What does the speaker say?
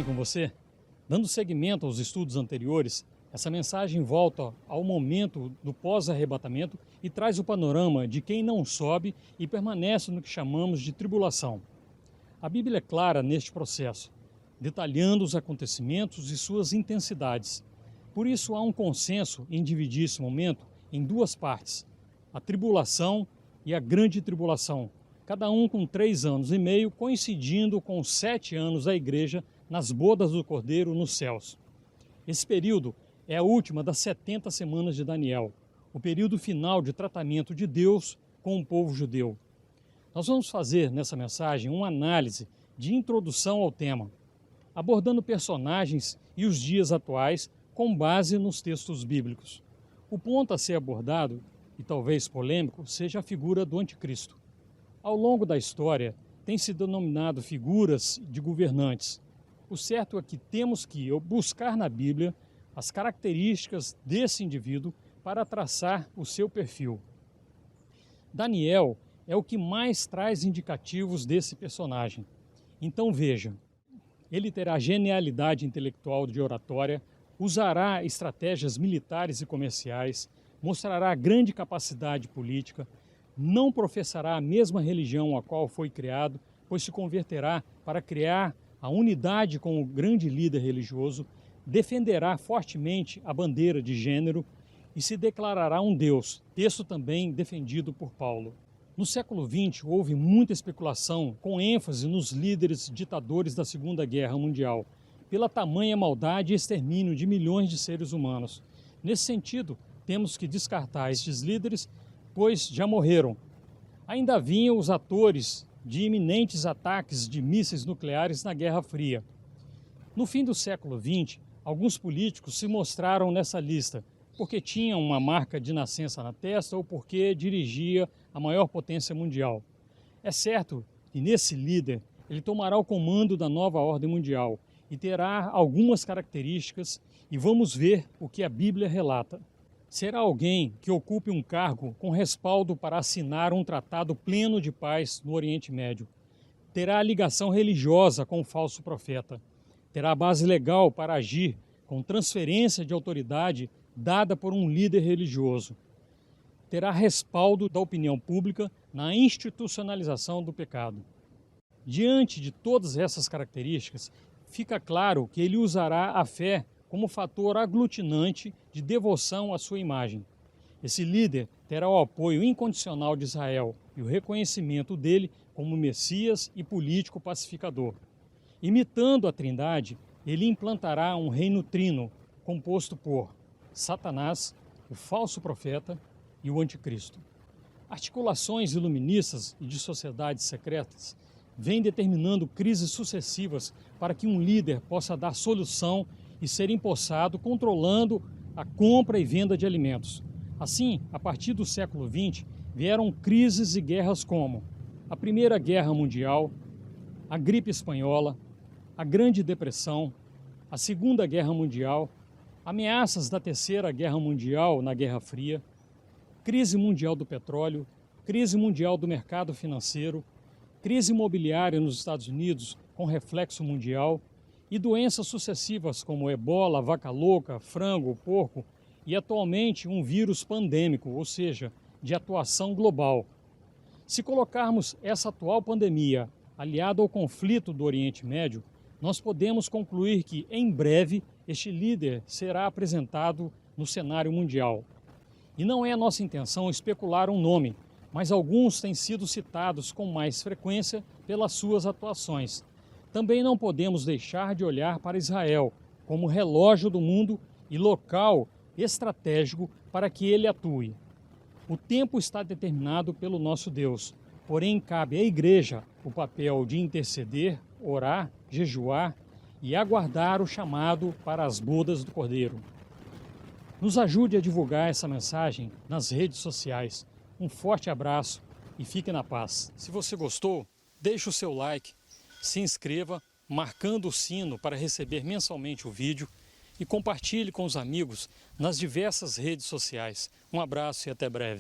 bem com você? Dando seguimento aos estudos anteriores, essa mensagem volta ao momento do pós-arrebatamento e traz o panorama de quem não sobe e permanece no que chamamos de tribulação. A Bíblia é clara neste processo, detalhando os acontecimentos e suas intensidades. Por isso há um consenso em dividir esse momento em duas partes, a tribulação e a grande tribulação, cada um com 3 anos e meio, coincidindo com os 7 anos da igreja nas bodas do Cordeiro nos céus. Esse período é a última das 70 semanas de Daniel, o período final de tratamento de Deus com o povo judeu. Nós vamos fazer nessa mensagem uma análise de introdução ao tema, abordando personagens e os dias atuais com base nos textos bíblicos. O ponto a ser abordado, e talvez polêmico, seja a figura do anticristo. Ao longo da história, tem se denominado figuras de governantes. O certo é que temos que buscar na Bíblia as características desse indivíduo para traçar o seu perfil. Daniel é o que mais traz indicativos desse personagem. Então veja, ele terá genialidade intelectual de oratória, usará estratégias militares e comerciais, mostrará grande capacidade política, não professará a mesma religião a qual foi criado, pois se converterá para criar a unidade com o grande líder religioso, defenderá fortemente a bandeira de gênero e se declarará um Deus, texto também defendido por Paulo. No século XX, houve muita especulação, com ênfase nos líderes ditadores da Segunda Guerra Mundial, pela tamanha maldade e extermínio de milhões de seres humanos. Nesse sentido, temos que descartar estes líderes, pois já morreram. Ainda haviam os atores de iminentes ataques de mísseis nucleares na Guerra Fria. No fim do século XX, alguns políticos se mostraram nessa lista, porque tinham uma marca de nascença na testa ou porque dirigia a maior potência mundial. É certo que nesse líder ele tomará o comando da nova ordem mundial e terá algumas características, e vamos ver o que a Bíblia relata. Será alguém que ocupe um cargo com respaldo para assinar um tratado pleno de paz no Oriente Médio. Terá ligação religiosa com o falso profeta. Terá base legal para agir com transferência de autoridade dada por um líder religioso. Terá respaldo da opinião pública na institucionalização do pecado. Diante de todas essas características, fica claro que ele usará a fé como fator aglutinante de devoção à sua imagem. Esse líder terá o apoio incondicional de Israel e o reconhecimento dele como Messias e político pacificador. Imitando a Trindade, ele implantará um reino trino composto por Satanás, o falso profeta e o anticristo. Articulações iluministas e de sociedades secretas vêm determinando crises sucessivas para que um líder possa dar solução e ser empossado, controlando a compra e venda de alimentos. Assim, a partir do século XX, vieram crises e guerras como a Primeira Guerra Mundial, a gripe espanhola, a Grande Depressão, a Segunda Guerra Mundial, ameaças da Terceira Guerra Mundial na Guerra Fria, crise mundial do petróleo, crise mundial do mercado financeiro, crise imobiliária nos Estados Unidos com reflexo mundial, e doenças sucessivas como ebola, vaca louca, frango, porco e atualmente um vírus pandêmico, ou seja, de atuação global. Se colocarmos essa atual pandemia aliada ao conflito do Oriente Médio, nós podemos concluir que, em breve, este líder será apresentado no cenário mundial. E não é nossa intenção especular um nome, mas alguns têm sido citados com mais frequência pelas suas atuações. Também não podemos deixar de olhar para Israel como relógio do mundo e local estratégico para que ele atue. O tempo está determinado pelo nosso Deus, porém cabe à igreja o papel de interceder, orar, jejuar e aguardar o chamado para as bodas do Cordeiro. Nos ajude a divulgar essa mensagem nas redes sociais. Um forte abraço e fique na paz. Se você gostou, deixe o seu like. Se inscreva, marcando o sino para receber mensalmente o vídeo e compartilhe com os amigos nas diversas redes sociais. Um abraço e até breve.